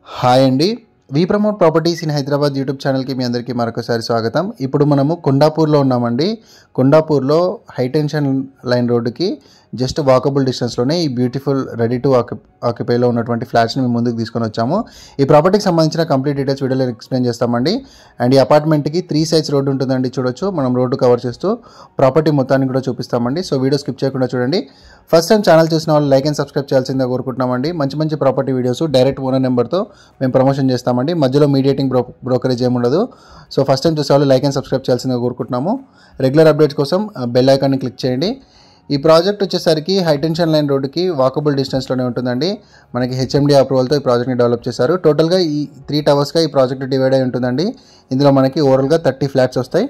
Hi అండి. We promote properties in Hyderabad YouTube ఛానల్కి మీ అందరికీ మరొకసారి స్వాగతం. ఇప్పుడు మనము కొండాపూర్లో ఉన్నామండి. కొండాపూర్లో హైటెన్షన్ లైన్ రోడ్డుకి జస్ట్ వాకబుల్ డిస్టెన్స్లోనే ఈ బ్యూటిఫుల్ రెడీ టు ఆక్యుపైలో ఉన్నటువంటి ఫ్లాట్స్ని మేము ముందుకు తీసుకొని వచ్చాము. ఈ ప్రాపర్టీకి సంబంధించిన కంప్లీట్ డీటెయిల్స్ వీడియోలో ఎక్స్ప్లెయిన్ చేస్తామండి. అండ్ ఈ అపార్ట్మెంట్కి 3 sides రోడ్డు ఉంటుందండి. చూడొచ్చు, మనం రోడ్డు కవర్ చేస్తూ ప్రాపర్టీ మొత్తాన్ని కూడా చూపిస్తామండి. సో వీడియో స్కిప్ చేయకుండా చూడండి. ఫస్ట్ టైం ఛానల్ చూసిన వాళ్ళు లైక్ అండ్ సబ్స్క్రైబ్ చేయాల్సిందిగా కోరుకుంటున్నామండి. మంచి మంచి ప్రాపర్టీ వీడియోస్ డైరెక్ట్ ఓనర్ నెంబర్తో మేము ప్రమోషన్ చేస్తామండి. మధ్యలో మీడియేటింగ్ బ్రోకరేజ్ ఏమి ఉండదు. సో ఫస్ట్ టైం చూసే వాళ్ళు లైక్ అండ్ సబ్స్క్రైబ్ చేయాల్సిందిగా కోరుకుంటున్నాము. రెగ్యులర్ అప్డేట్స్ కోసం బెల్ ఐకాన్ని క్లిక్ చేయండి. ఈ ప్రాజెక్ట్ వచ్చేసరికి హైటెన్షన్ లైన్ రోడ్డుకి వాకబుల్ డిస్టెన్స్లోనే ఉంటుందండి. మనకి హెచ్ఎండి అప్రూవల్తో ఈ ప్రాజెక్ట్ని డెవలప్ చేశారు. టోటల్గా ఈ 3 towers ఈ ప్రాజెక్ట్ డివైడ్ అయి ఉంటుందండి. ఇందులో మనకి ఓవరాల్గా 30 ఫ్లాట్స్ వస్తాయి.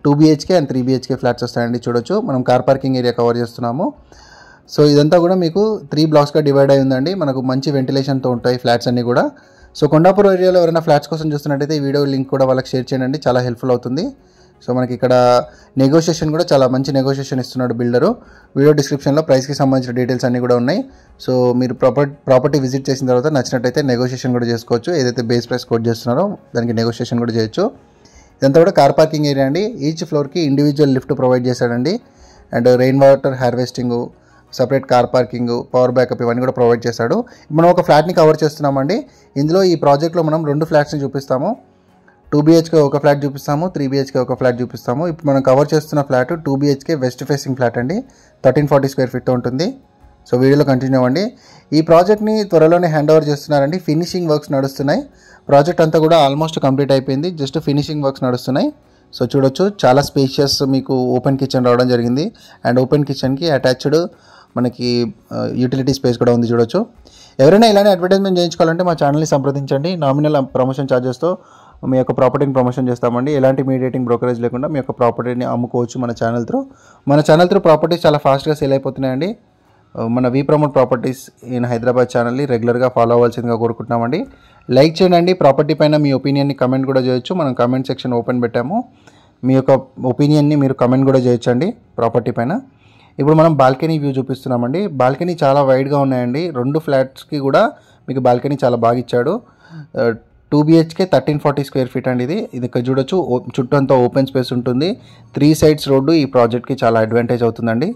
2 BHK అండ్ 3 BHK ఫ్లాట్స్ వస్తాయండి. చూడొచ్చు, మనం కార్ పార్కింగ్ ఏరియా కవర్ చేస్తున్నాము. సో ఇదంతా కూడా మీకు 3 blocks డివైడ్ అయి ఉందండి. మనకు మంచి వెంటిలేషన్తో ఉంటాయి ఫ్లాట్స్ అన్నీ కూడా. సో కొండాపూర్ ఏరియాలో ఎవరైనా ఫ్లాట్స్ కోసం చూస్తున్నట్టయితే ఈ వీడియో లింక్ కూడా వాళ్ళకి షేర్ చేయండి, చాలా హెల్ప్ఫుల్ అవుతుంది. సో మనకి ఇక్కడ నెగోషియేషన్ కూడా చాలా మంచి నెగోషియేషన్ ఇస్తున్నాడు బిల్డరు. వీడియో డిస్క్రిప్షన్లో ప్రైస్కి సంబంధించిన డీటెయిల్స్ అన్నీ కూడా ఉన్నాయి. సో మీరు ప్రాపర్టీ విజిట్ చేసిన తర్వాత నచ్చినట్టయితే నెగోషియేషన్ కూడా చేసుకోవచ్చు. ఏదైతే బేస్ ప్రైస్ కోట్ చేస్తున్నారో దానికి నెగోషియేషన్ కూడా చేయొచ్చు. ఇదంతా కూడా కార్ పార్కింగ్ ఏరియా అండి. ఈచ్ ఫ్లోర్కి ఇండివిజువల్ లిఫ్ట్ ప్రొవైడ్ చేశాడండి. And rain water harvesting, separate car parking, power backup ఇవన్నీ కూడా ప్రొవైడ్ చేశాడు. మనం ఒక ఫ్లాట్ని కవర్ చేస్తున్నామండి. ఇందులో ఈ ప్రాజెక్ట్లో మనం 2 ఫ్లాట్స్ని చూపిస్తాము. 2 BHK ఒక ఫ్లాట్ చూపిస్తాము, 3 BHK ఒక ఫ్లాట్ చూపిస్తాము. ఇప్పుడు మనం కవర్ చేస్తున్న flat 2 BHK west facing flat అండి. 1340 square feet ఉంటుంది. సో వీడియోలో కంటిన్యూ అవ్వండి. ఈ ప్రాజెక్ట్ని త్వరలోనే హ్యాండ్ ఓవర్ చేస్తున్నారండి. ఫినిషింగ్ వర్క్స్ నడుస్తున్నాయి. ప్రాజెక్ట్ అంతా కూడా ఆల్మోస్ట్ కంప్లీట్ అయిపోయింది. జస్ట్ ఫినిషింగ్ వర్క్స్ నడుస్తున్నాయి. సో చూడొచ్చు, చాలా స్పేషియస్ మీకు ఓపెన్ కిచెన్ రావడం జరిగింది. అండ్ ఓపెన్ కిచెన్కి అటాచ్డ్ మనకి యూటిలిటీ స్పేస్ కూడా ఉంది. చూడొచ్చు, ఎవరైనా ఇలానే అడ్వర్టైజ్మెంట్ చేయించుకోవాలంటే మా ఛానల్ని సంప్రదించండి. నామినల్ ప్రమోషన్ ఛార్జెస్తో మీ యొక్క ప్రాపర్టీని ప్రమోషన్ చేస్తామండి. ఎలాంటి మీడియేటింగ్ బ్రోకరేజ్ లేకుండా మీ యొక్క ప్రాపర్టీని అమ్ముకోవచ్చు మన ఛానల్ త్రూ ప్రాపర్టీస్ చాలా ఫాస్ట్గా సేల్ అయిపోతున్నాయండి. మన వి ప్రమోట్ ప్రాపర్టీస్ ఇన్ హైదరాబాద్ ఛానల్ని రెగ్యులర్గా ఫాలో అవ్వాల్సిందిగా కోరుకుంటున్నామండి. లైక్ చేయండి. ప్రాపర్టీ పైన మీ ఒపీనియన్ని కమెంట్ కూడా చేయొచ్చు. మనం కమెంట్ సెక్షన్ ఓపెన్ పెట్టాము. మీ యొక్క ఒపీనియన్ని మీరు కమెంట్ కూడా చేయొచ్చండి ప్రాపర్టీ పైన. ఇప్పుడు మనం బాల్కనీ వ్యూ చూపిస్తున్నామండి. బాల్కనీ చాలా వైడ్గా ఉన్నాయండి. 2 ఫ్లాట్స్కి కూడా మీకు బాల్కనీ చాలా బాగా ఇచ్చాడు. 2 BHK 1340 square feet అండి. ఇది ఇక్కడ చూడొచ్చు, చుట్టూ అంతా ఓపెన్ స్పేస్ ఉంటుంది. 3 sides రోడ్డు ఈ ప్రాజెక్ట్కి చాలా అడ్వాంటేజ్ అవుతుందండి.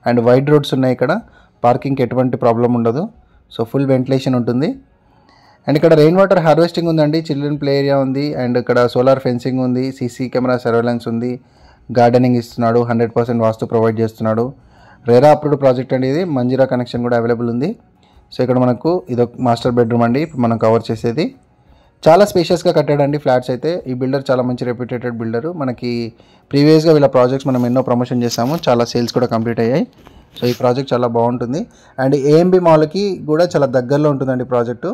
అండ్ వైడ్ రోడ్స్ ఉన్నాయి ఇక్కడ. పార్కింగ్కి ఎటువంటి ప్రాబ్లం ఉండదు. సో ఫుల్ వెంటిలేషన్ ఉంటుంది. అండ్ ఇక్కడ రెయిన్ వాటర్ హార్వెస్టింగ్ ఉందండి. చిల్డ్రన్ ప్లే ఏరియా ఉంది. అండ్ ఇక్కడ సోలార్ ఫెన్సింగ్ ఉంది. CC కెమెరా సర్వేలెన్స్ ఉంది. గార్డెనింగ్ ఇస్తున్నాడు. 100% వాస్తు ప్రొవైడ్ చేస్తున్నాడు. రేరా అప్రూవ్డ్ ప్రాజెక్ట్ అండి. ఇది మంజీరా కనెక్షన్ కూడా అవైలబుల్ ఉంది. సో ఇక్కడ మనకు ఇదొక మాస్టర్ బెడ్రూమ్ అండి. ఇప్పుడు మనం కవర్ చేసేది చాలా స్పేషియస్గా కట్టాడండి ఫ్లాట్స్ అయితే. ఈ బిల్డర్ చాలా మంచి రెప్యూటెడ్ బిల్డరు. మనకి ప్రీవియస్గా వీళ్ళ ప్రాజెక్ట్స్ మనం ఎన్నో ప్రమోషన్ చేసాము. చాలా సేల్స్ కూడా కంప్లీట్ అయ్యాయి. సో ఈ ప్రాజెక్ట్ చాలా బాగుంటుంది. అండ్ AMB మాల్కి కూడా చాలా దగ్గరలో ఉంటుందండి ప్రాజెక్టు.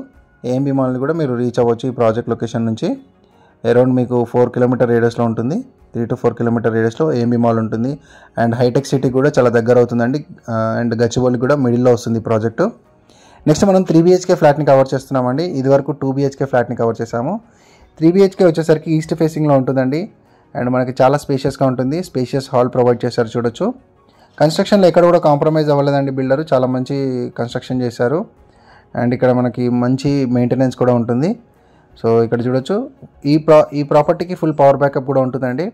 AMB మాల్ని కూడా మీరు రీచ్ అవ్వచ్చు ఈ ప్రాజెక్ట్ లొకేషన్ నుంచి. అరౌండ్ మీకు 4 km రేడియస్లో ఉంటుంది. 3 to 4 km రేడియస్లో AMB మాల్ ఉంటుంది. అండ్ హైటెక్ సిటీ కూడా చాలా దగ్గర అవుతుందండి. అండ్ గచ్చిబౌలి కూడా మిడిల్లో వస్తుంది ప్రాజెక్టు. నెక్స్ట్ మనం 3 BHK ఫ్లాట్ని కవర్ చేస్తున్నామండి. ఇదివరకు 2 BHK ఫ్లాట్ని కవర్ చేసాము. 3 BHK వచ్చేసరికి ఈస్ట్ ఫేసింగ్లో ఉంటుందండి. అండ్ మనకి చాలా స్పేషియస్గా ఉంటుంది. స్పేషియస్ హాల్ ప్రొవైడ్ చేశారు. చూడొచ్చు, కన్స్ట్రక్షన్లో ఎక్కడ కూడా కాంప్రమైజ్ అవ్వలేదండి బిల్డరు. చాలా మంచి కన్స్ట్రక్షన్ చేశారు. అండ్ ఇక్కడ మనకి మంచి మెయింటెనెన్స్ కూడా ఉంటుంది. సో ఇక్కడ చూడొచ్చు, ఈ ప్రాపర్టీకి ఫుల్ పవర్ బ్యాకప్ కూడా ఉంటుందండి.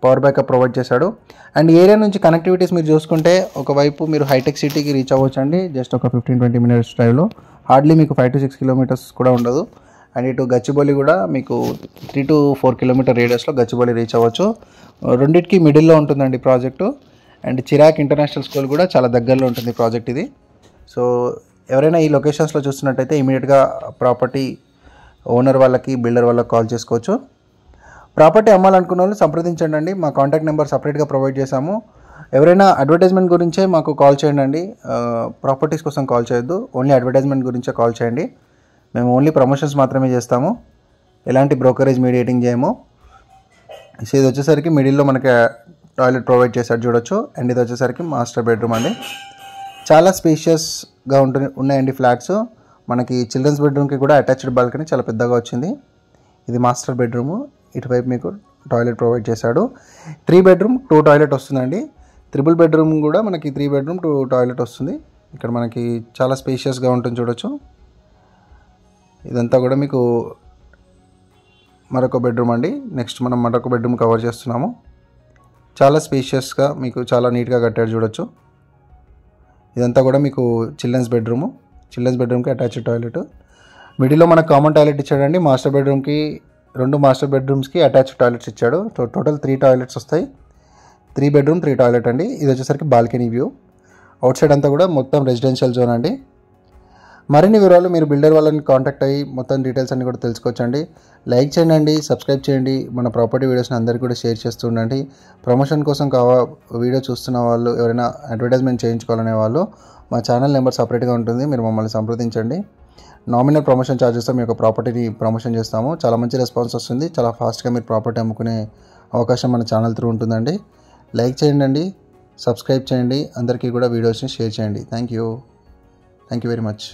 పవర్ బ్యాకప్ ప్రొవైడ్ చేశాడు. అండ్ ఏరియా నుంచి కనెక్టివిటీస్ మీరు చూసుకుంటే ఒకవైపు మీరు హైటెక్ సిటీకి రీచ్ అవ్వచ్చు అండి. జస్ట్ ఒక 15-20 minutes డ్రైవ్లో. హార్డ్లీ మీకు 5 to 6 kilometers కూడా ఉండదు. అండ్ ఇటు గచ్చిబౌలి కూడా మీకు 3 to 4 km రేడియస్లో గచ్చిబౌలి రీచ్ అవ్వచ్చు. రెండింటికి మిడిల్లో ఉంటుందండి ప్రాజెక్టు. అండ్ చిరాక్ ఇంటర్నేషనల్ స్కూల్ కూడా చాలా దగ్గరలో ఉంటుంది ప్రాజెక్ట్ ఇది. సో ఎవరైనా ఈ లొకేషన్స్లో చూస్తున్నట్టయితే ఇమీడియట్గా ప్రాపర్టీ ఓనర్ వాళ్ళకి, బిల్డర్ వాళ్ళకి కాల్ చేసుకోవచ్చు. ప్రాపర్టీ అమ్మాలనుకున్న వాళ్ళు సంప్రదించండి అండి. మా కాంటాక్ట్ నెంబర్ సపరేట్గా ప్రొవైడ్ చేశాము. ఎవరైనా అడ్వర్టైజ్మెంట్ గురించే మాకు కాల్ చేయండి అండి. ప్రాపర్టీస్ కోసం కాల్ చేయొద్దు. ఓన్లీ అడ్వర్టైజ్మెంట్ గురించే కాల్ చేయండి. మేము ఓన్లీ ప్రమోషన్స్ మాత్రమే చేస్తాము. ఎలాంటి బ్రోకరేజ్ మీడియేటింగ్ చేయము. సో ఇది వచ్చేసరికి మిడిల్లో మనకి టాయిలెట్ ప్రొవైడ్ చేశాడు. చూడొచ్చు. అండ్ ఇది వచ్చేసరికి మాస్టర్ బెడ్రూమ్ అండి. చాలా స్పేషియస్గా ఉన్నాయండి ఫ్లాట్స్. మనకి చిల్డ్రన్స్ బెడ్రూమ్కి కూడా అటాచ్డ్ బాల్కనీ చాలా పెద్దగా వచ్చింది. ఇది మాస్టర్ బెడ్రూము. ఇటువైపు మీకు టాయిలెట్ ప్రొవైడ్ చేశాడు. 3 bedroom 2 toilet వస్తుందండి. 3 bedroom కూడా మనకి 3 bedroom 2 toilet వస్తుంది. ఇక్కడ మనకి చాలా స్పేషియస్గా ఉంటుంది. చూడొచ్చు, ఇదంతా కూడా మీకు మరొక బెడ్రూమ్ అండి. నెక్స్ట్ మనం మరొక బెడ్రూమ్ కవర్ చేస్తున్నాము. చాలా స్పేషియస్గా మీకు చాలా నీట్గా కట్టాడు చూడొచ్చు. ఇదంతా కూడా మీకు చిల్డ్రన్స్ బెడ్రూమ్కి అటాచ్డ్ టాయిలెట్. మిడిల్లో మనకు కామన్ టాయిలెట్ ఇచ్చాడండి. రెండు మాస్టర్ బెడ్రూమ్స్కి అటాచ్డ్ టాయిలెట్స్ ఇచ్చాడు. టోటల్ 3 టాయిలెట్స్ వస్తాయి. 3 బెడ్రూమ్ 3 టాయిలెట్ అండి. ఇది వచ్చేసరికి బాల్కనీ వ్యూ. అవుట్ సైడ్ అంతా కూడా మొత్తం రెసిడెన్షియల్ జోన్ అండి. మరిన్ని వివరాలు మీరు బిల్డర్ వాళ్ళని కాంటాక్ట్ అయ్యి మొత్తం డీటెయిల్స్ అన్ని కూడా తెలుసుకోవచ్చండి. లైక్ చేయండి, సబ్స్క్రైబ్ చేయండి, మన ప్రాపర్టీ వీడియోస్ని అందరికీ కూడా షేర్ చేస్తూ ఉండండి. ప్రమోషన్ కోసం వీడియో చూస్తున్న వాళ్ళు, ఎవరైనా అడ్వర్టైజ్మెంట్ చేయించుకోవాలనే వాళ్ళు మా ఛానల్ నెంబర్ సపరేట్గా ఉంటుంది, మీరు మమ్మల్ని సంప్రదించండి. నామినల్ ప్రమోషన్ ఛార్జెస్తో మీ యొక్క ప్రాపర్టీని ప్రమోషన్ చేస్తాము. చాలా మంచి రెస్పాన్స్ వస్తుంది. చాలా ఫాస్ట్గా మీరు ప్రాపర్టీ అమ్ముకునే అవకాశం మన ఛానల్ త్రూ ఉంటుందండి. లైక్ చేయండి, సబ్స్క్రైబ్ చేయండి, అందరికీ కూడా వీడియోస్ని షేర్ చేయండి. Thank you very much.